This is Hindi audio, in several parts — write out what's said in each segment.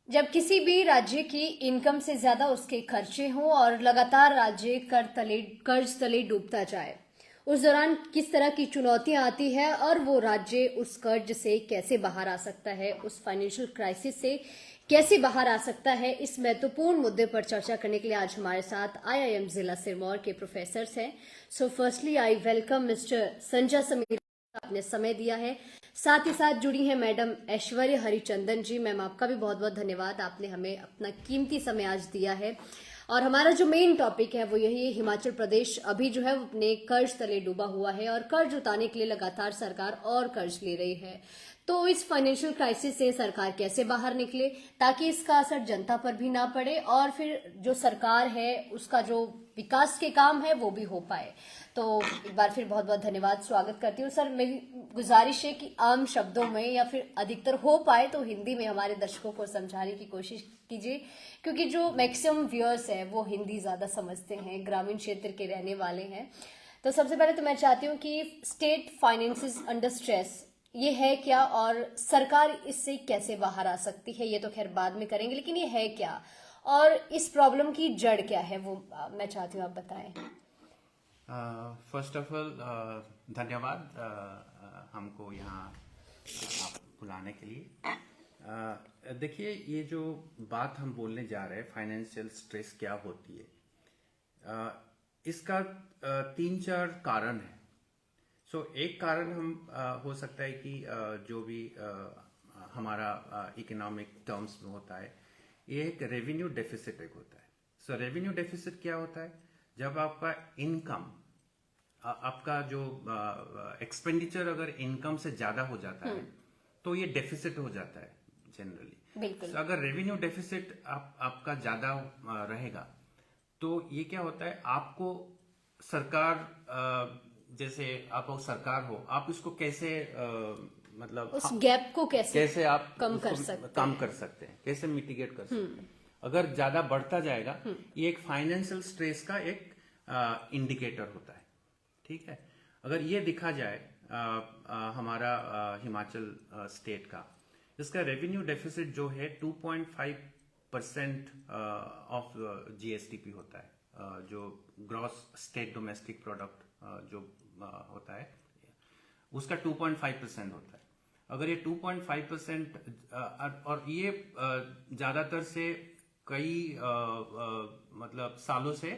जब किसी भी राज्य की इनकम से ज्यादा उसके खर्चे हों और लगातार राज्य कर्ज तले डूबता जाए, उस दौरान किस तरह की चुनौतियां आती है और वो राज्य उस कर्ज से कैसे बाहर आ सकता है, उस फाइनेंशियल क्राइसिस से कैसे बाहर आ सकता है, इस महत्वपूर्ण मुद्दे पर चर्चा करने के लिए आज हमारे साथ आईआईएम जिला सिरमौर के प्रोफेसर हैं। So firstly I welcome mister Sanjay Sameer, आपने समय दिया है। साथ ही साथ जुड़ी हैं मैडम ऐश्वर्य हरिचंदन जी। मैम, आपका भी बहुत बहुत धन्यवाद, आपने हमें अपना कीमती समय आज दिया है। और हमारा जो मेन टॉपिक है वो यही है, हिमाचल प्रदेश अभी जो है वो अपने कर्ज तले डूबा हुआ है और कर्ज उतारने के लिए लगातार सरकार और कर्ज ले रही है। तो इस फाइनेंशियल क्राइसिस से सरकार कैसे बाहर निकले ताकि इसका असर जनता पर भी ना पड़े और फिर जो सरकार है उसका जो विकास के काम है वो भी हो पाए। तो एक बार फिर बहुत बहुत धन्यवाद, स्वागत करती हूँ। सर, मेरी गुजारिश है कि आम शब्दों में या फिर अधिकतर हो पाए तो हिंदी में हमारे दर्शकों को समझाने की कोशिश कीजिए, क्योंकि जो मैक्सिमम व्यूअर्स है वो हिंदी ज्यादा समझते हैं, ग्रामीण क्षेत्र के रहने वाले हैं। तो सबसे पहले तो मैं चाहती हूँ कि स्टेट फाइनेंसेस अंडर स्ट्रेस ये है क्या और सरकार इससे कैसे बाहर आ सकती है, ये तो खैर बाद में करेंगे, लेकिन ये है क्या और इस प्रॉब्लम की जड़ क्या है वो मैं चाहती हूँ आप बताएं। फर्स्ट ऑफ ऑल धन्यवाद हमको यहाँ आप बुलाने के लिए। देखिए, ये जो बात हम बोलने जा रहे हैं, फाइनेंशियल स्ट्रेस क्या होती है, इसका तीन चार कारण है। एक कारण हम हो सकता है कि जो भी हमारा इकोनॉमिक टर्म्स में होता है, ये एक रेवेन्यू डेफिसिट एक होता है। रेवेन्यू डेफिसिट क्या होता है? जब आपका इनकम, आपका जो एक्सपेंडिचर अगर इनकम से ज्यादा हो जाता है तो ये डेफिसिट हो जाता है जनरली। बिल्कुल। अगर रेवेन्यू डेफिसिट आपका ज्यादा रहेगा तो ये क्या होता है, आपको सरकार जैसे आप सरकार हो, आप इसको कैसे मतलब उस गैप को कैसे आप कम कर उसको सकते कम हैं। कर सकते हैं, कैसे मिटिगेट कर सकते हैं। अगर ज्यादा बढ़ता जाएगा, ये एक फाइनेंशियल स्ट्रेस का एक इंडिकेटर होता है। ठीक है, अगर ये दिखा जाए हमारा हिमाचल स्टेट का, इसका रेवेन्यू डेफिसिट जो है 2.5% ऑफ जीएसटीपी होता है, जो ग्रॉस स्टेट डोमेस्टिक प्रोडक्ट जो होता है, उसका 2.5% होता है। अगर ये 2.5% और ये ज्यादातर से कई मतलब सालों से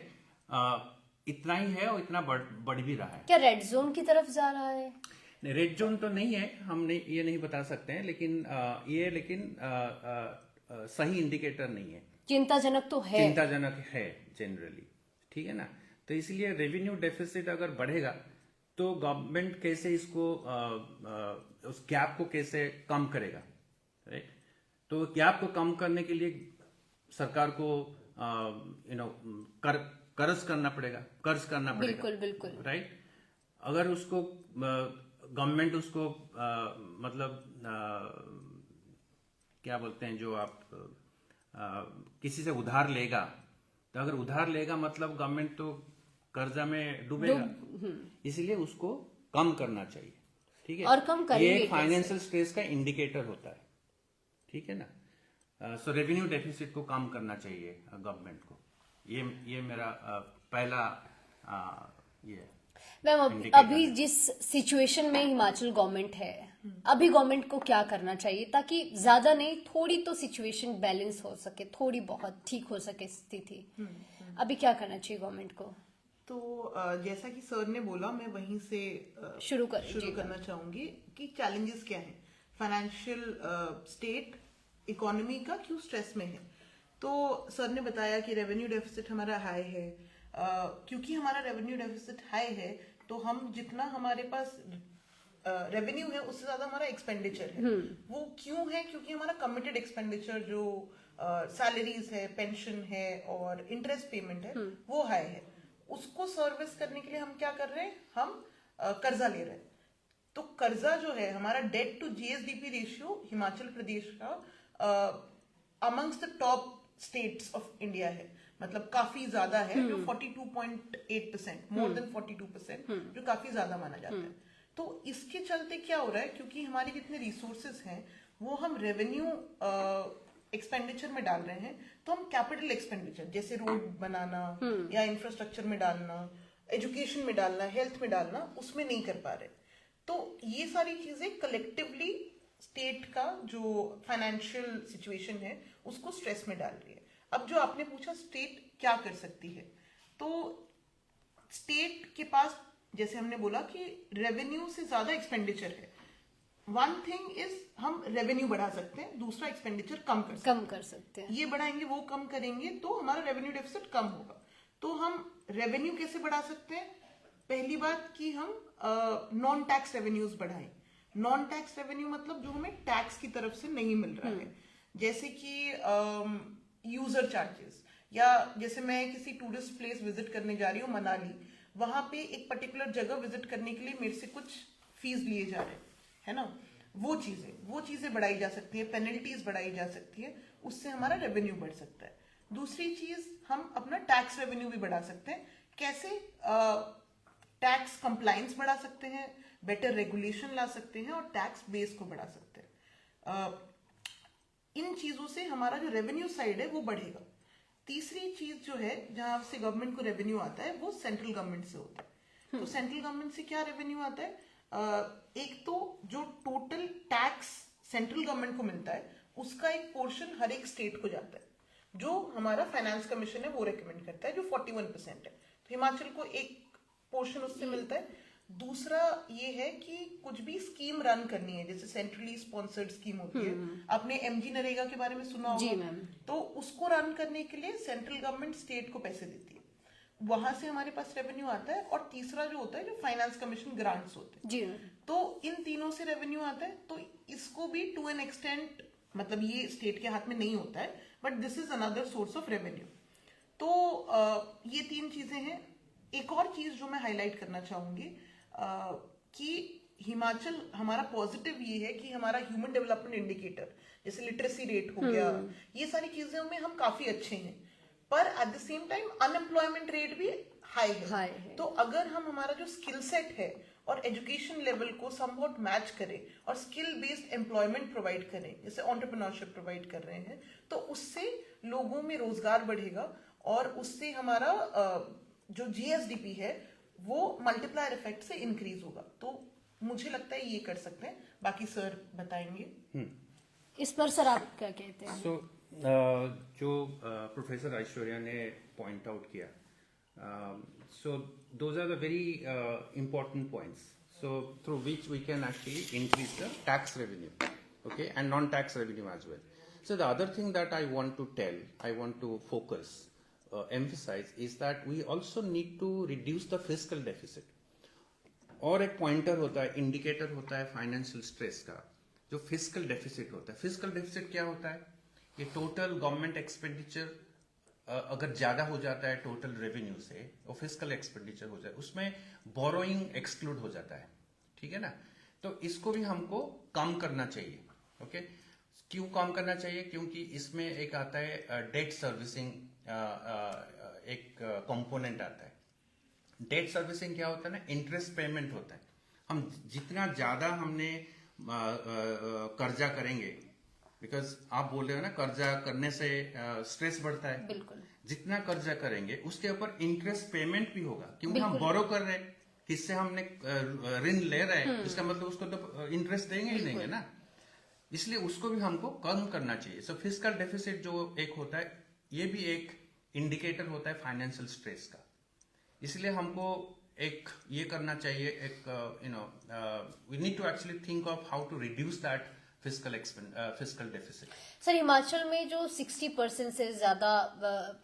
इतना ही है और इतना बढ़ भी रहा है। क्या रेड जोन की तरफ जा रहा है? रेड जोन तो नहीं है, हम ये नहीं बता सकते हैं, लेकिन सही इंडिकेटर नहीं है। चिंताजनक तो है। चिंताजनक है जनरली, ठीक है ना। तो इसलिए रेवेन्यू डेफिसिट अगर बढ़ेगा तो गवर्नमेंट कैसे इसको उस गैप को कैसे कम करेगा, राइट। तो गैप को कम करने के लिए सरकार को कर्ज करना पड़ेगा, बिल्कुल बिल्कुल। राइट। अगर उसको गवर्नमेंट उसको मतलब क्या बोलते हैं, जो आप किसी से उधार लेगा, तो अगर उधार लेगा मतलब गवर्नमेंट तो कर्जा में डूबेगा, इसलिए उसको कम करना चाहिए। ठीक है, और कम करेंगे ये कैसे? फाइनेंशियल स्ट्रेस का इंडिकेटर होता है, ठीक है ना। रेवेन्यू डेफिसिट को कम करना चाहिए गवर्नमेंट को। ये मेरा पहला ये मैम, indicator अभी है। जिस सिचुएशन में हिमाचल गवर्नमेंट है, अभी गवर्नमेंट को क्या करना चाहिए ताकि ज्यादा नहीं थोड़ी तो सिचुएशन बैलेंस हो सके, थोड़ी बहुत ठीक हो सके स्थिति? अभी क्या करना चाहिए गवर्नमेंट को? तो जैसा कि सर ने बोला, मैं वहीं से शुरू करना चाहूंगी कि चैलेंजेस क्या हैं फाइनेंशियल स्टेट इकोनॉमी का, क्यों स्ट्रेस में है। तो सर ने बताया कि रेवेन्यू डेफिसिट हमारा हाई है। क्योंकि हमारा रेवेन्यू डेफिसिट हाई है तो हम जितना हमारे पास रेवेन्यू है उससे ज्यादा हमारा एक्सपेंडिचर है। वो क्यों है? क्योंकि हमारा कमिटेड एक्सपेंडिचर जो सैलरीज है, पेंशन है और इंटरेस्ट पेमेंट है वो हाई है। उसको सर्विस करने के लिए हम क्या कर रहे हैं? हम कर्जा ले रहे हैं। तो कर्जा जो है हमारा, debt to GSDP ratio Himachal Pradesh का amongst the top states of India है, मतलब काफी ज्यादा है, जो 42.8%, मोर देन 42%, जो काफी ज्यादा माना जाता है। तो इसके चलते क्या हो रहा है, क्योंकि हमारे जितने रिसोर्सेज हैं वो हम रेवेन्यू एक्सपेंडिचर में डाल रहे हैं तो हम कैपिटल एक्सपेंडिचर जैसे रोड बनाना या इंफ्रास्ट्रक्चर में डालना, एजुकेशन में डालना, हेल्थ में डालना, उसमें नहीं कर पा रहे। तो ये सारी चीजें कलेक्टिवली स्टेट का जो फाइनेंशियल सिचुएशन है उसको स्ट्रेस में डाल रही है। अब जो आपने पूछा स्टेट क्या कर सकती है, तो स्टेट के पास जैसे हमने बोला कि रेवेन्यू से ज्यादा एक्सपेंडिचर है। वन थिंग इज हम रेवेन्यू बढ़ा सकते हैं, दूसरा एक्सपेंडिचर कम कर सकते हैं। ये बढ़ाएंगे, वो कम करेंगे तो हमारा रेवेन्यू डेफिसिट कम होगा। तो हम रेवेन्यू कैसे बढ़ा सकते हैं? पहली बात कि हम नॉन टैक्स रेवेन्यूज बढ़ाएं। नॉन टैक्स रेवेन्यू मतलब जो हमें टैक्स की तरफ से नहीं मिल रहा है, जैसे कि यूजर चार्जेस, या जैसे मैं किसी टूरिस्ट प्लेस विजिट करने जा रही हूँ मनाली, वहां पे एक पर्टिकुलर जगह विजिट करने के लिए मेरे से कुछ फीस लिए जा रहे हैं, है ना, वो चीजें बढ़ाई जा सकती है, पेनल्टीज बढ़ाई जा सकती है, उससे हमारा रेवेन्यू बढ़ सकता है। दूसरी चीज, हम अपना टैक्स रेवेन्यू भी बढ़ा सकते हैं। कैसे? टैक्स कंप्लायंस बढ़ा सकते हैं, बेटर रेगुलेशन ला सकते हैं और टैक्स बेस को बढ़ा सकते हैं। इन चीजों से हमारा जो रेवेन्यू साइड है वो बढ़ेगा। तीसरी चीज जो है जहां से गवर्नमेंट को रेवेन्यू आता है वो सेंट्रल गवर्नमेंट से होता है। तो सेंट्रल गवर्नमेंट से क्या रेवेन्यू आता है? एक तो जो टोटल टैक्स सेंट्रल गवर्नमेंट को मिलता है उसका एक पोर्शन हर एक स्टेट को जाता है, जो हमारा फाइनेंस कमीशन है वो रेकमेंड करता है, जो 41% है। तो हिमाचल को एक पोर्शन उससे मिलता है। दूसरा ये है कि कुछ भी स्कीम रन करनी है, जैसे सेंट्रली स्पॉन्सर्ड स्कीम होती है, आपने एमजी नरेगा के बारे में सुना होगा, तो उसको रन करने के लिए सेंट्रल गवर्नमेंट स्टेट को पैसे देती है, वहां से हमारे पास रेवेन्यू आता है। और तीसरा जो होता है, जो फाइनेंस कमीशन ग्रांट्स होते हैं जी, तो इन तीनों से रेवेन्यू आता है। तो इसको भी टू एन एक्सटेंट, मतलब ये स्टेट के हाथ में नहीं होता है, but this is another source of revenue. तो ये तीन चीजें हैं। एक और चीज जो मैं हाईलाइट करना चाहूंगी कि हिमाचल, हमारा पॉजिटिव ये है कि हमारा ह्यूमन डेवलपमेंट इंडिकेटर जैसे लिटरेसी रेट हो गया, ये सारी चीजों में हम काफी अच्छे हैं, पर at the same time unemployment rate भी हाई है। तो अगर हम हमारा जो स्किल सेट है और एजुकेशन लेवल को समवॉट मैच करें और स्किल बेस्ड एम्प्लॉयमेंट प्रोवाइड करें, जैसे एंटरप्रेन्योरशिप प्रोवाइड कर रहे हैं, तो उससे लोगों में रोजगार बढ़ेगा और उससे हमारा जो जीएसडीपी है वो मल्टीप्लायर इफेक्ट से इंक्रीज होगा। तो मुझे लगता है ये कर सकते हैं, बाकी सर बताएंगे। इस पर सर आप क्या कहते हैं? जो प्रोफेसर ऐश्वर्या ने पॉइंट आउट किया, so those are the very important points, so through which we can actually increase the tax revenue, okay, and non-tax revenue as well. So the other thing that I want to focus, emphasize is that we also need to reduce the fiscal deficit. और एक पॉइंटर होता है, इंडिकेटर होता है फाइनेंशियल स्ट्रेस का, जो फिस्कल डेफिसिट होता है। फिस्कल डेफिसिट क्या होता है? ये टोटल गवर्नमेंट एक्सपेंडिचर अगर ज्यादा हो जाता है टोटल रेवेन्यू से, वो फिस्कल एक्सपेंडिचर हो जाए, उसमें बोरोइंग एक्सक्लूड हो जाता है, ठीक है ना। तो इसको भी हमको कम करना चाहिए, ओके। क्यों कम करना चाहिए? क्योंकि इसमें एक आता है डेट सर्विसिंग, एक कंपोनेंट आता है। डेट सर्विसिंग क्या होता है ना, इंटरेस्ट पेमेंट होता है। हम जितना ज्यादा हमने कर्जा करेंगे, बिकॉज आप बोल रहे हो ना कर्जा करने से स्ट्रेस बढ़ता है, बिल्कुल। जितना कर्जा करेंगे उसके ऊपर इंटरेस्ट पेमेंट भी होगा, क्योंकि हम बोरो कर रहे हैं, किससे हमने ऋण ले रहे हैं, इसका मतलब उसको तो इंटरेस्ट देंगे ही देंगे ना, इसलिए उसको भी हमको कम करना चाहिए। सो फिस्कल डेफिसिट जो एक होता है, ये भी एक इंडिकेटर होता है फाइनेंशियल स्ट्रेस का। इसलिए हमको एक ये करना चाहिए, एक we need to actually think of how to reduce that fiscal deficit. Sir, Himachal में जो 60% से ज्यादा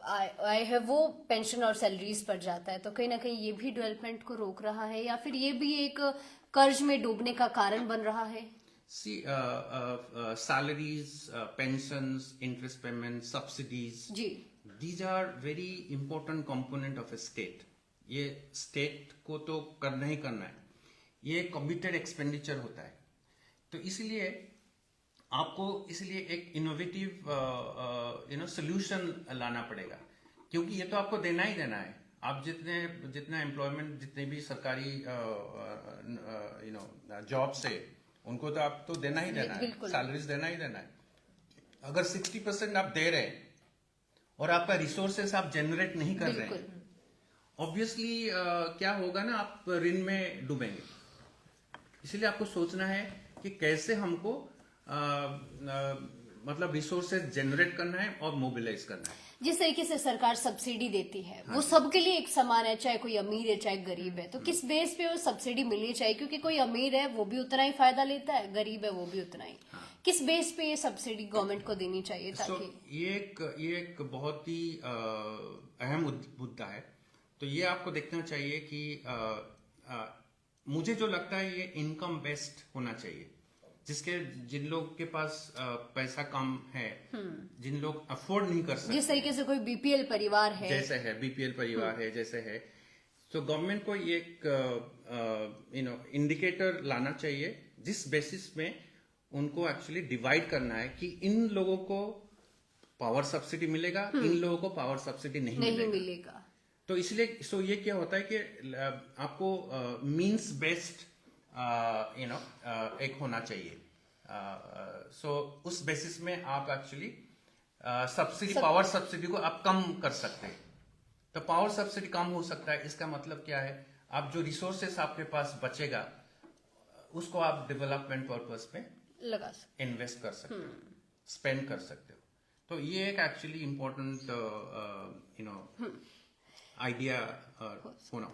आय है वो पेंशन और सैलरीज पर जाता है, तो कहीं ना कहीं ये भी डेवलपमेंट को रोक रहा है, या फिर ये भी एक कर्ज में डूबने का कारण बन रहा है? See, salaries, pensions, interest payments, subsidies, these are very important component of a state. ये स्टेट को तो करना ही करना है, ये कमिटेड एक्सपेंडिचर होता है। तो इसलिए आपको एक इनोवेटिव सोल्यूशन लाना पड़ेगा, क्योंकि ये तो आपको देना ही देना है। आप जितना एम्प्लॉयमेंट, जितने भी सरकारी जॉब से, उनको तो आप तो देना ही देना है, सैलरीज देना ही देना है। अगर 60% आप दे रहे हैं और आपका रिसोर्सेस आप जनरेट नहीं कर रहे हैं, ऑब्वियसली क्या होगा ना, आप ऋण में डूबेंगे। इसलिए आपको सोचना है कि कैसे हमको मतलब रिसोर्सेज जनरेट करना है और मोबिलाइज करना है। जिस तरीके से सरकार सब्सिडी देती है वो सबके लिए एक समान है, चाहे कोई अमीर है चाहे गरीब है। तो किस बेस पे वो सब्सिडी मिलनी चाहिए? क्योंकि कोई अमीर है वो भी उतना ही फायदा लेता है, गरीब है वो भी उतना ही। किस बेस पे ये सब्सिडी गवर्नमेंट को देनी चाहिए ताकि ये एक बहुत ही अहम मुद्दा है। तो ये आपको देखना चाहिए कि मुझे जो लगता है ये इनकम बेस्ड होना चाहिए, जिन लोग के पास पैसा कम है, जिन लोग अफोर्ड नहीं कर सकते, जिस तरीके से कोई बीपीएल परिवार है, जैसे है बीपीएल परिवार है, जैसे है, तो गवर्नमेंट को ये एक इंडिकेटर लाना चाहिए जिस बेसिस में उनको एक्चुअली डिवाइड करना है कि इन लोगों को पावर सब्सिडी मिलेगा, इन लोगों को पावर सब्सिडी नहीं मिलेगा। तो इसलिए ये क्या होता है कि आपको मींस बेस्ड एक होना चाहिए। उस बेसिस में आप एक्चुअली पावर सब्सिडी को आप कम कर सकते हैं। तो पावर सब्सिडी कम हो सकता है, इसका मतलब क्या है, आप जो रिसोर्सेस आपके पास बचेगा उसको आप डेवलपमेंट पर्पस पे लगा सकते, इन्वेस्ट कर सकते हो, स्पेंड कर सकते हो। तो ये एक एक्चुअली इम्पोर्टेंट आइडिया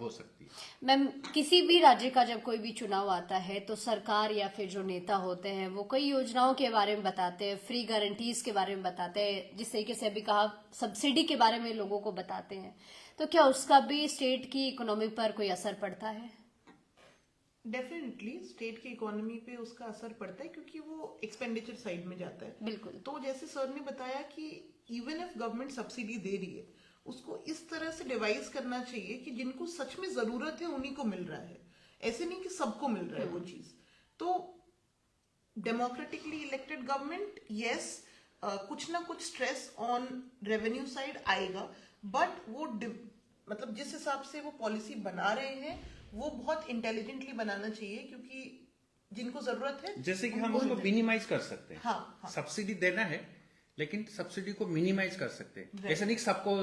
हो सकती है। मैम, किसी भी राज्य का जब कोई भी चुनाव आता है तो सरकार या फिर जो नेता होते हैं वो कई योजनाओं के बारे में बताते हैं, फ्री गारंटीज के बारे में बताते हैं, जिस तरीके से अभी कहा सब्सिडी के बारे में लोगों को बताते हैं। तो क्या उसका भी स्टेट की इकोनॉमी पर कोई असर पड़ता है? डेफिनेटली स्टेट की इकोनॉमी पे उसका असर पड़ता है, क्योंकि वो एक्सपेंडिचर साइड में जाता है। बिल्कुल। तो जैसे सर ने बताया कि इवन इफ गवर्नमेंट सब्सिडी दे रही है, उसको इस तरह से डिवाइस करना चाहिए कि जिनको सच में जरूरत है उन्हीं को मिल रहा है, ऐसे नहीं कि सबको मिल रहा है वो चीज। तो डेमोक्रेटिकली इलेक्टेड गवर्नमेंट, यस, कुछ ना कुछ स्ट्रेस ऑन रेवेन्यू साइड आएगा, बट वो मतलब जिस हिसाब से वो पॉलिसी बना रहे हैं वो बहुत इंटेलिजेंटली बनाना चाहिए, क्योंकि जिनको जरूरत है, जैसे कि हम उसको मिनिमाइज कर सकते हैं। हाँ। सब्सिडी देना है लेकिन सब्सिडी को मिनिमाइज कर सकते हैं, ऐसा नहीं कि सबको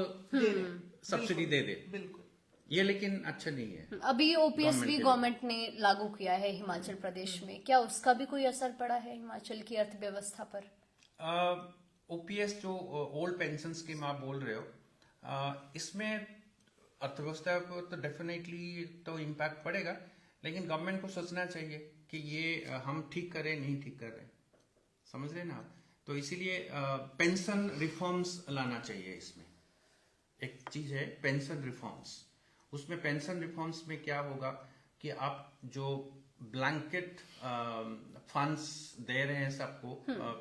सब्सिडी दे दे, बिल्कुल, ये लेकिन अच्छा नहीं है। अभी ओपीएस भी गवर्नमेंट ने लागू किया है हिमाचल प्रदेश में, क्या उसका भी कोई असर पड़ा है हिमाचल की अर्थव्यवस्था पर? ओपीएस जो ओल्ड पेंशन स्कीम आप बोल रहे हो, इसमें अर्थव्यवस्था को तो डेफिनेटली तो इम्पैक्ट पड़ेगा, लेकिन गवर्नमेंट को सोचना चाहिए कि ये हम ठीक करें नहीं ठीक कर रहे, समझ रहे ना आप? तो इसीलिए पेंशन रिफॉर्म्स लाना चाहिए। इसमें एक चीज है पेंशन रिफॉर्म्स। उसमें पेंशन रिफॉर्म्स में क्या होगा कि आप जो ब्लैंकेट फंड्स दे रहे हैं सबको,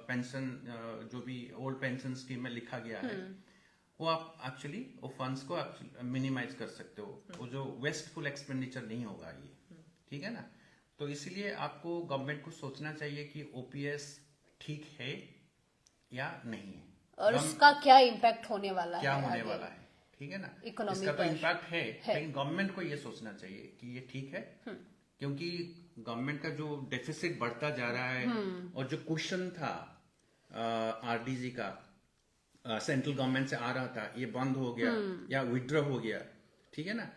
पेंशन जो भी ओल्ड पेंशन स्कीम में लिखा गया है, वो आप एक्चुअली वो फंड्स को मिनिमाइज कर सकते हो, वो जो वेस्टफुल एक्सपेंडिचर नहीं होगा ये, ठीक है ना? तो इसीलिए आपको गवर्नमेंट को सोचना चाहिए कि ओपीएस ठीक है या नहीं है, और उसका क्या इम्पैक्ट होने वाला क्या है, होने वाला है, ठीक है ना? इकोनॉमी इसका तो पर इम्पैक्ट है, लेकिन गवर्नमेंट को ये सोचना चाहिए कि ये ठीक है, क्योंकि गवर्नमेंट का जो डेफिसिट बढ़ता जा रहा है और जो क्वेश्चन था आरडीजी का सेंट्रल गवर्नमेंट से आ रहा था, ये बंद हो गया या विड्रॉ हो गया, ठीक है ना?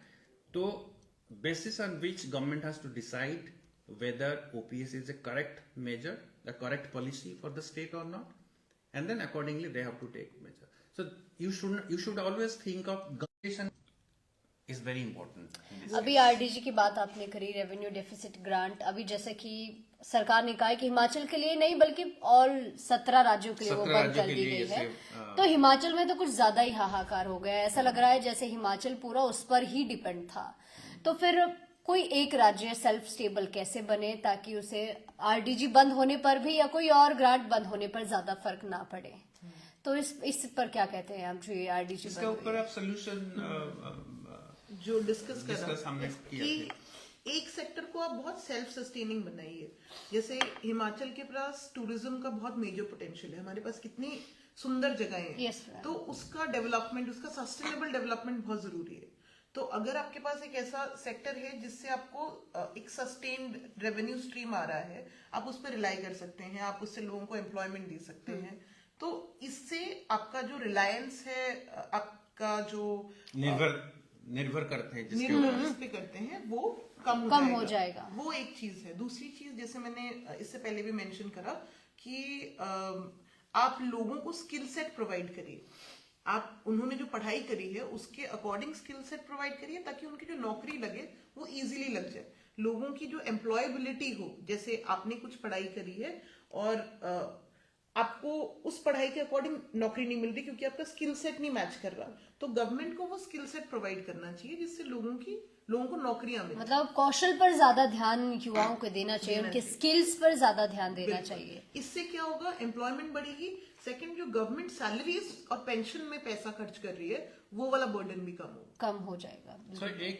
तो basis on which government has to decide whether OPS is a correct measure, the correct policy for the state और not, and then accordingly they have to take measure. So you should always think of government is very important. अभी आरडीजी की बात आपने करी, रेवेन्यू डेफिसिट ग्रांट, अभी जैसे कि सरकार ने कहा है कि हिमाचल के लिए नहीं बल्कि ऑल 17 राज्यों के लिए वो बंद कर दी गई है। तो हिमाचल में तो कुछ ज्यादा ही हाहाकार हो गया है, ऐसा लग रहा है जैसे हिमाचल पूरा उस पर ही डिपेंड था। तो फिर कोई एक राज्य सेल्फ स्टेबल कैसे बने ताकि उसे आरडीजी बंद होने पर भी या कोई और ग्रांट बंद होने पर ज्यादा फर्क ना पड़े? तो इस पर क्या कहते हैं आप, जो ये आरडीजी इसके ऊपर आप सोल्यूशन जो डिस्कस कर रहा हमने किया कि एक सेक्टर को आप बहुत सेल्फ सस्टेनिंग बनाइए। जैसे हिमाचल के पास टूरिज्म का बहुत मेजर पोटेंशियल है, हमारे पास कितनी सुंदर जगहें हैं, तो उसका डेवलपमेंट, उसका सस्टेनेबल डेवलपमेंट बहुत जरूरी है। तो अगर आपके पास एक ऐसा सेक्टर है जिससे आपको एक सस्टेन्ड रेवेन्यू स्ट्रीम आ रहा है, आप उस पर रिलाई कर सकते हैं, आप उससे लोगों को एम्प्लॉयमेंट दे सकते हैं, तो इससे आपका जो रिलायंस है, आपका जो निर्भर करते हैं जिसके निर्भर जिस पे करते हैं वो कम हो जाएगा। वो एक चीज है। दूसरी चीज, जैसे मैंने इससे पहले भी मेंशन करा कि आप लोगों को स्किल सेट प्रोवाइड करिए। आप उन्होंने जो पढ़ाई करी है उसके अकॉर्डिंग स्किल सेट प्रोवाइड करिए, ताकि उनकी जो नौकरी लगे वो इजीली लग जाए। लोगों की जो एम्प्लॉयबिलिटी हो, जैसे आपने कुछ पढ़ाई करी है और आपको उस पढ़ाई के अकॉर्डिंग नौकरी नहीं मिल रही क्योंकि आपका स्किल सेट नहीं मैच कर रहा, तो गवर्नमेंट को वो स्किल सेट प्रोवाइड करना चाहिए जिससे लोगों को नौकरियां मिले। मतलब कौशल पर ज्यादा ध्यान युवाओं को देना चाहिए, उनके स्किल्स पर ज्यादा ध्यान देना चाहिए। इससे क्या होगा, एम्प्लॉयमेंट बढ़ेगी। सेकंड, जो गवर्नमेंट सैलरीज और पेंशन में पैसा खर्च कर रही है वो वाला बर्डन भी कम हो जाएगा। सो एक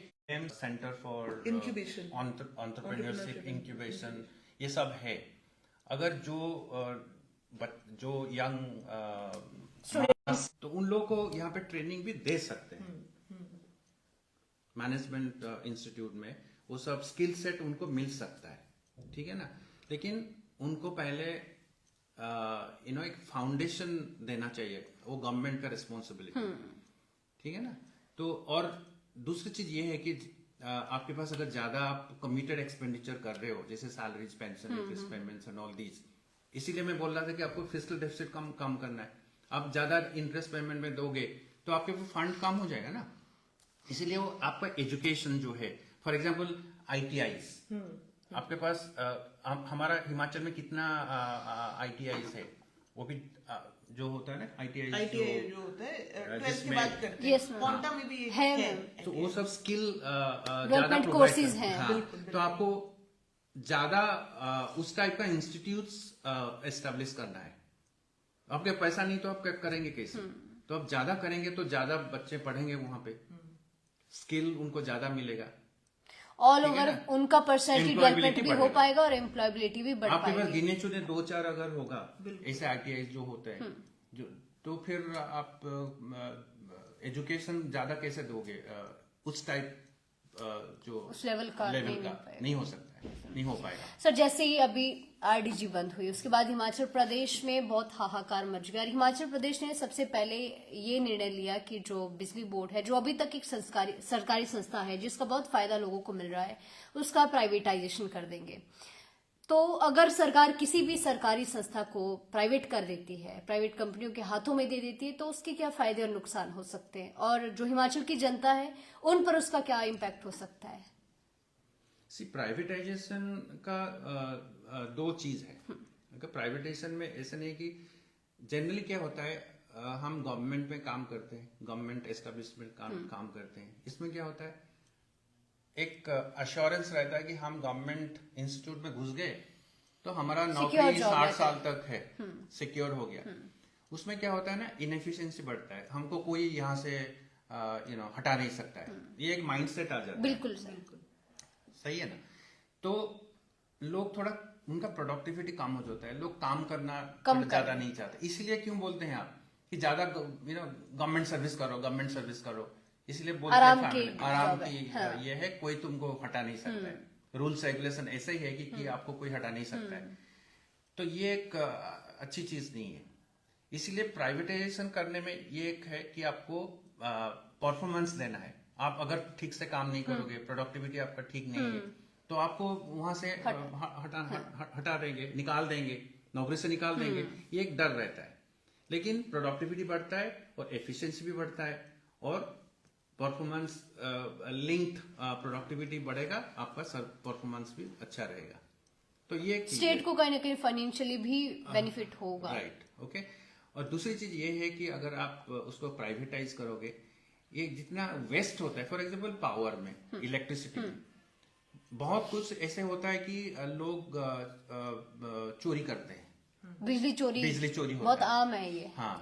centre for Incubation. Entrepreneurship, incubation, ये सब है। अगर जो यंग तो उन लोगों को यहाँ पे ट्रेनिंग भी दे सकते हैं। मैनेजमेंट इंस्टीट्यूट में वो सब स्किल सेट उनको मिल सकता है, ठीक है ना। लेकिन उनको पहले एक फाउंडेशन देना चाहिए, वो गवर्नमेंट का रिस्पॉन्सिबिलिटी, ठीक है ना। तो और दूसरी चीज ये है कि आपके पास अगर ज्यादा आप कमिटेड एक्सपेंडिचर कर रहे हो, जैसे salaries, pension, interest payments and all these, इसीलिए मैं बोल रहा था कि आपको फिस्कल डेफिसिट कम करना है। आप ज्यादा इंटरेस्ट पेमेंट में दोगे तो आपके वो फंड कम हो जाएगा ना। इसीलिए वो आपका एजुकेशन जो है, फॉर एग्जाम्पल ITIs, आपके पास हमारा हिमाचल में कितना ITIs है, वो भी जो होता है ना ITI जो होता है 12th के बाद करते हैं। क्वांटा में भी है, तो वो सब स्किल डेवलपमेंट कोर्सेज हैं। तो आपको ज्यादा उस टाइप का इंस्टीट्यूट्स एस्टेब्लिश करना है। आपके पैसा नहीं तो आप करेंगे कैसे? तो आप ज्यादा करेंगे तो ज्यादा बच्चे पढ़ेंगे वहां पे, स्किल उनको ज्यादा मिलेगा, ऑल ओवर उनका पर्सनैलिटी डेवलपमेंट भी हो पाएगा और एम्प्लॉयबिलिटी भी बढ़ आपके पास पाएगी। गिने चुने 2-4 अगर होगा ऐसे ITI जो होते हैं, जो तो फिर आप एजुकेशन ज्यादा कैसे दोगे? उस टाइप जो उस लेवल का नहीं हो सकता है, नहीं हो पाएगा। सर, जैसे ही अभी RDG बंद हुई उसके बाद हिमाचल प्रदेश में बहुत हाहाकार मच गया। हिमाचल प्रदेश ने सबसे पहले ये निर्णय लिया कि जो बिजली बोर्ड है, जो अभी तक एक सरकारी संस्था है जिसका बहुत फायदा लोगों को मिल रहा है, उसका प्राइवेटाइजेशन कर देंगे। तो अगर सरकार किसी भी सरकारी संस्था को प्राइवेट कर देती है, प्राइवेट कंपनियों के हाथों में दे देती है, तो उसके क्या फायदे और नुकसान हो सकते हैं, और जो हिमाचल की जनता है उन पर उसका क्या इम्पैक्ट हो सकता है? प्राइवेटाइजेशन का दो चीज है। अगर प्राइवेटाइजेशन में ऐसा नहीं कि जनरली क्या होता है, हम गवर्नमेंट में काम करते हैं, गवर्नमेंट एस्टेब्लिशमेंट काम करते हैं, इसमें क्या होता है, एक अश्योरेंस रहता है कि हम गवर्नमेंट इंस्टीट्यूट में घुस गए तो हमारा नौकरी 60 साल तक है, सिक्योर हो गया। उसमें क्या होता है ना, इनएफिशिएंसी बढ़ता है, हमको कोई यहाँ से हटा नहीं सकता है, ये एक माइंडसेट आ जाता है। बिल्कुल सही है ना। तो लोग थोड़ा, उनका प्रोडक्टिविटी कम हो जाता है, लोग काम करना ज्यादा नहीं चाहते। इसीलिए क्यों बोलते हैं आप कि ज्यादा गवर्नमेंट सर्विस करो, इसलिए बोलते हैं आराम की ये है, कोई तुमको हटा नहीं सकता है। रूल्स रेगुलेशन ऐसा ही है कि आपको कोई हटा नहीं सकता है। तो ये एक अच्छी चीज नहीं है। इसीलिए प्राइवेटाइजेशन करने में ये एक है कि आपको परफॉर्मेंस देना है। आप अगर ठीक से काम नहीं करोगे, प्रोडक्टिविटी आपका ठीक नहीं है, तो आपको वहां से हटा देंगे, निकाल देंगे, नौकरी से निकाल देंगे, ये एक डर रहता है। लेकिन प्रोडक्टिविटी बढ़ता है और एफिशिएंसी भी बढ़ता है, और परफॉर्मेंस लिंक्ड प्रोडक्टिविटी बढ़ेगा, आपका परफॉर्मेंस भी अच्छा रहेगा। तो ये स्टेट को कहीं ना कहीं फाइनेंशियली भी बेनिफिट होगा। Right, okay. और दूसरी चीज ये है कि अगर आप उसको प्राइवेटाइज करोगे, ये जितना वेस्ट होता है, फॉर एग्जांपल पावर में, इलेक्ट्रिसिटी में, बहुत कुछ ऐसे होता है कि लोग चोरी करते हैं, बिजली चोरी बहुत आम है ये। हाँ,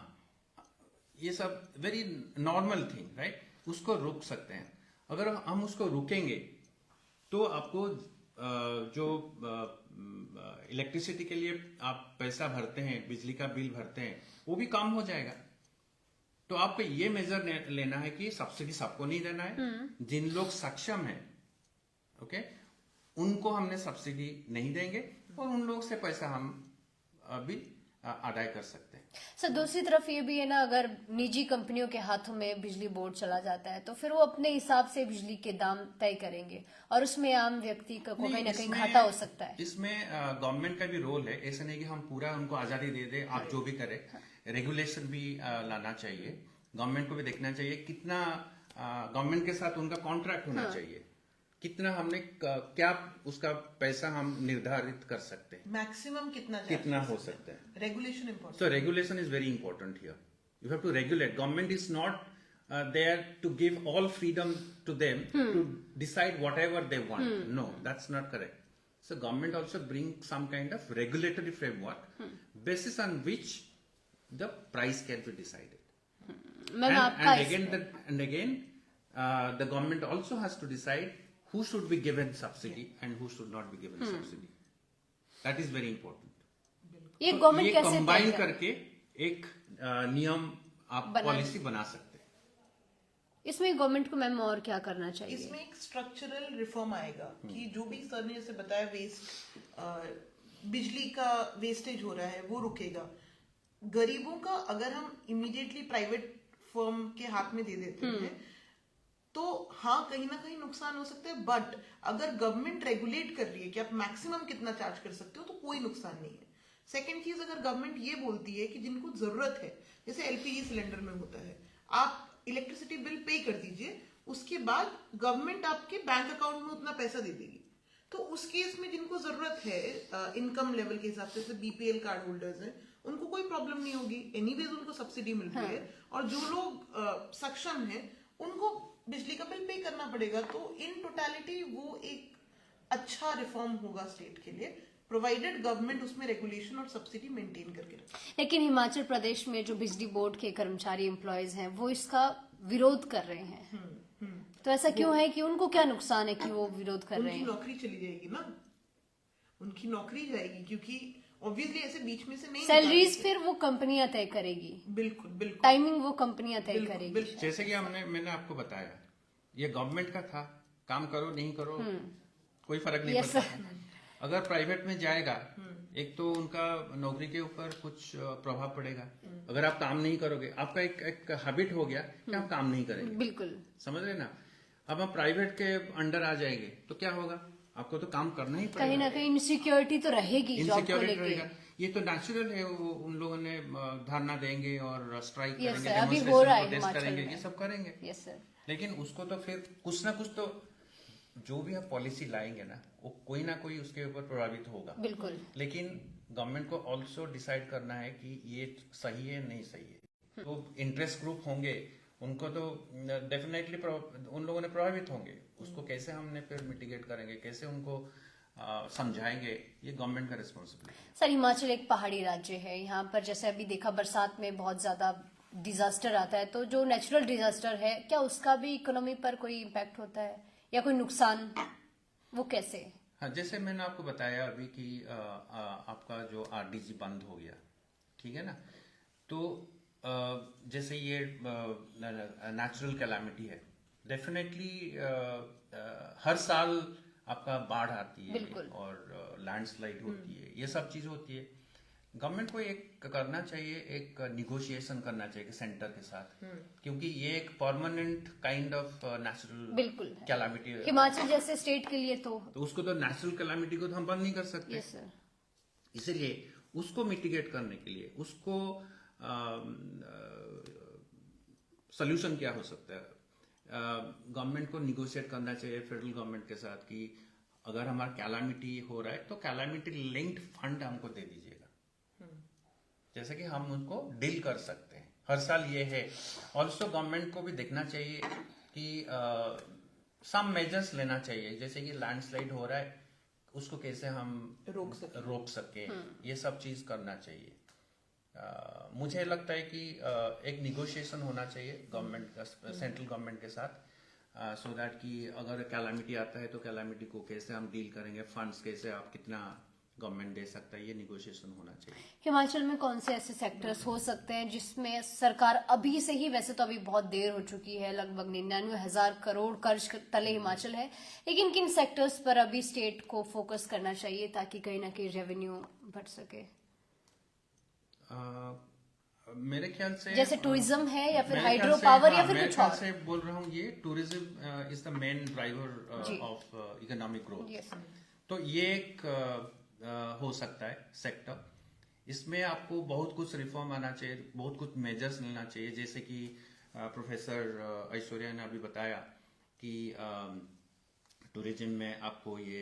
ये सब वेरी नॉर्मल थिंग, राइट। उसको रोक सकते हैं। अगर हम उसको रोकेंगे तो आपको जो इलेक्ट्रिसिटी के लिए आप पैसा भरते हैं, बिजली का बिल भरते हैं, वो भी कम हो जाएगा। तो आपको ये मेजर लेना है कि सब्सिडी सबको नहीं देना है, जिन लोग सक्षम हैं, ओके, उनको हमने सब्सिडी नहीं देंगे, और उन लोग से पैसा हम अभी अदा कर सकते हैं। सर दूसरी तरफ ये भी है ना, अगर निजी कंपनियों के हाथों में बिजली बोर्ड चला जाता है तो फिर वो अपने हिसाब से बिजली के दाम तय करेंगे और उसमें आम व्यक्ति को कहीं ना कहीं घाटा हो सकता है। इसमें गवर्नमेंट का भी रोल है। ऐसा नहीं कि हम पूरा उनको आजादी दे दे, आप जो भी करें। रेगुलेशन भी लाना चाहिए। गवर्नमेंट को भी देखना चाहिए कितना गवर्नमेंट के साथ उनका कॉन्ट्रैक्ट होना चाहिए, कितना हमने क्या उसका पैसा हम निर्धारित कर सकते हैं, मैक्सिमम कितना हो सकता है। Regulation important. So regulation is very important here. You have to regulate. Government is not there to give all freedom to them to decide whatever they want. No, that's not correct. So government also bring some kind of regulatory framework basis on which the price can be decided. And again, the government also has to decide who should be given subsidy and who should not be given subsidy. That is very important. ये गवर्नमेंट कैसे कंबाइन करके एक नियम आप पॉलिसी बना सकते हैं। इसमें गवर्नमेंट को मैम और क्या करना चाहिए? इसमें एक स्ट्रक्चरल रिफॉर्म आएगा कि जो भी सर ने जैसे बताया वेस्ट बिजली का वेस्टेज हो रहा है वो रुकेगा। गरीबों का अगर हम इमीडिएटली प्राइवेट फर्म के हाथ में दे देते हैं तो हाँ कहीं ना कहीं नुकसान हो सकता है, बट अगर गवर्नमेंट रेगुलेट कर रही है कि आप मैक्सिमम कितना चार्ज कर सकते हो तो कोई नुकसान नहीं है। सेकेंड चीज, अगर गवर्नमेंट ये बोलती है कि जिनको जरूरत है, जैसे एलपीजी सिलेंडर में होता है, आप इलेक्ट्रिसिटी बिल पे कर दीजिए, उसके बाद गवर्नमेंट आपके बैंक अकाउंट में उतना पैसा दे देगी। तो उस केस में जिनको जरूरत है इनकम लेवल के हिसाब से बीपीएल कार्ड होल्डर्स हैं, उनको कोई प्रॉब्लम नहीं होगी, एनीवेज उनको सब्सिडी मिल रही है। और जो लोग सक्षम है उनको बिजली का बिल पे करना पड़ेगा। तो इन टोटलिटी वो एक अच्छा रिफॉर्म होगा स्टेट के लिए, प्रोवाइडेड गवर्नमेंट उसमें रेगुलेशन और सब्सिडी मेंटेन करके रखे। लेकिन हिमाचल प्रदेश में जो बिजली बोर्ड के कर्मचारी एम्प्लॉयज हैं वो इसका विरोध कर रहे हैं। तो ऐसा क्यों है कि उनको क्या नुकसान है कि वो विरोध कर रहे हैं? उनकी नौकरी चली जाएगी ना, उनकी नौकरी जाएगी, क्योंकि ऑब्वियसली ऐसे बीच में से नहीं। सैलरीज फिर वो कंपनियां तय करेगी। बिल्कुल बिल्कुल। टाइमिंग वो कंपनियां तय करेगी। जैसे कि मैंने आपको बताया, ये गवर्नमेंट का था, काम करो नहीं करो कोई फर्क नहीं पड़ता। अगर प्राइवेट में जाएगा, एक तो उनका नौकरी के ऊपर कुछ प्रभाव पड़ेगा। अगर आप काम नहीं करोगे, आपका एक हैबिट हो गया कि आप काम नहीं करेंगे। बिल्कुल, समझ रहे ना। अब आप प्राइवेट के अंडर आ जाएंगे तो क्या होगा, आपको तो काम करना ही पड़ेगा। कहीं ना कहीं इनसिक्योरिटी तो रहेगी, इनसिक्योरिटी रहेगा। ये तो नेचुरल है। वो उन लोगों ने धरना देंगे और स्ट्राइक करेंगे, डेमोन्स्ट्रेशन करेंगे, ये सब करेंगे। Yes sir. लेकिन उसको तो फिर कुछ ना कुछ तो जो भी आप पॉलिसी लाएंगे ना, वो कोई ना कोई उसके ऊपर प्रभावित होगा। बिल्कुल। लेकिन गवर्नमेंट को ऑल्सो डिसाइड करना है कि ये सही है नहीं सही है। तो इंटरेस्ट ग्रुप होंगे, उनको तो डेफिनेटली उन लोगों ने प्रभावित होंगे। उसको कैसे हमने फिर मिटिगेट करेंगे, कैसे उनको समझाएंगे, ये गवर्नमेंट का रिस्पॉन्सिबिलिटी। सर हिमाचल एक पहाड़ी राज्य है, यहाँ पर जैसे अभी देखा बरसात में बहुत ज्यादा डिजास्टर आता है, तो जो नेचुरल डिजास्टर है क्या उसका भी इकोनॉमी पर कोई इम्पैक्ट होता है या कोई नुकसान, वो कैसे? हाँ, जैसे मैंने आपको बताया अभी कि आपका जो आरडीजी बंद हो गया, ठीक है ना। तो जैसे ये नेचुरल कैलामिटी है, डेफिनेटली हर साल आपका बाढ़ आती है और लैंडस्लाइड होती है, ये सब चीज होती है। गवर्नमेंट को एक करना चाहिए, एक निगोशिएशन करना चाहिए सेंटर के साथ, क्योंकि ये एक permanent kind of natural calamity है हिमाचल जैसे स्टेट के लिए। तो उसको तो नेचुरल कैलामिटी को तो हम बंद नहीं कर सकते। Yes sir. इसलिए उसको मिटिगेट करने के लिए उसको सोल्यूशन क्या हो सकता है, गवर्नमेंट को निगोशिएट करना चाहिए फेडरल गवर्नमेंट के साथ कि अगर हमारा कैलामिटी हो रहा है तो कैलामिटी लिंक्ड फंड हमको दे दीजिएगा, जैसे कि हम उनको डील कर सकते हैं। हर साल ये है। ऑल्सो गवर्नमेंट को भी देखना चाहिए कि सम मेजर्स लेना चाहिए, जैसे कि लैंडस्लाइड हो रहा है उसको कैसे हम रोक सके, ये सब चीज करना चाहिए। मुझे लगता है कि एक निगोशिएशन होना चाहिए गवर्नमेंट का सेंट्रल गवर्नमेंट के साथ, सो दैट कि अगर कैलामिटी आता है तो कैलामिटी को कैसे हम डील करेंगे, फंड्स कैसे आप कितना गवर्नमेंट दे सकता है, ये निगोशिएशन होना चाहिए। हिमाचल में कौन से ऐसे सेक्टर्स हो सकते हैं जिसमें सरकार अभी से ही, वैसे तो अभी बहुत देर हो चुकी है, लगभग 99,000 करोड़ कर्ज तले हिमाचल है, लेकिन किन सेक्टर्स पर अभी स्टेट को फोकस करना चाहिए ताकि कहीं ना कहीं रेवेन्यू बढ़ सके? मेरे ख्याल से जैसे टूरिज्म है या फिर मेरे हाइड्रो ख्याल से, पावर या हाँ, फिर मेरे कुछ ख्याल और? से बोल रहा हूँ, ये tourism is the main driver of economic growth. Yes. तो ये एक हो सकता है सेक्टर। इसमें आपको बहुत कुछ रिफॉर्म आना चाहिए, बहुत कुछ मेजर्स लेना चाहिए, जैसे कि प्रोफेसर ऐश्वर्या ने अभी बताया कि टूरिज्म में आपको ये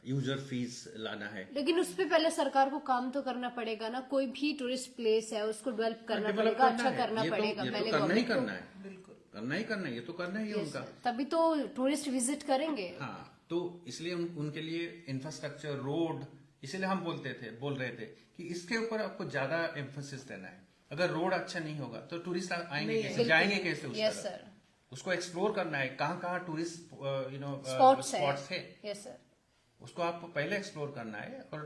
यूजर फीस लाना है। लेकिन उस पे पहले सरकार को काम तो करना पड़ेगा ना, कोई भी टूरिस्ट प्लेस है उसको डेवलप करना डेवलप पड़ेगा, करना अच्छा है, करना ये पड़ेगा तो पहले करना ही government को। करना है, बिल्कुल करना ही करना है, ये तो करना ही है उनका। तभी तो टूरिस्ट विजिट करेंगे। हाँ, तो इसलिए उनके लिए इंफ्रास्ट्रक्चर, रोड, इसीलिए हम बोल रहे थे कि इसके ऊपर आपको ज्यादा एम्फोसिस देना है। अगर रोड अच्छा नहीं होगा तो टूरिस्ट आएंगे कैसे, जाएंगे कैसे उस यस तरफ? सर। उसको एक्सप्लोर करना है, कहाँ कहाँ टूरिस्ट स्पॉट्स स्पॉट्स है, यस सर। उसको आपको पहले एक्सप्लोर करना है, और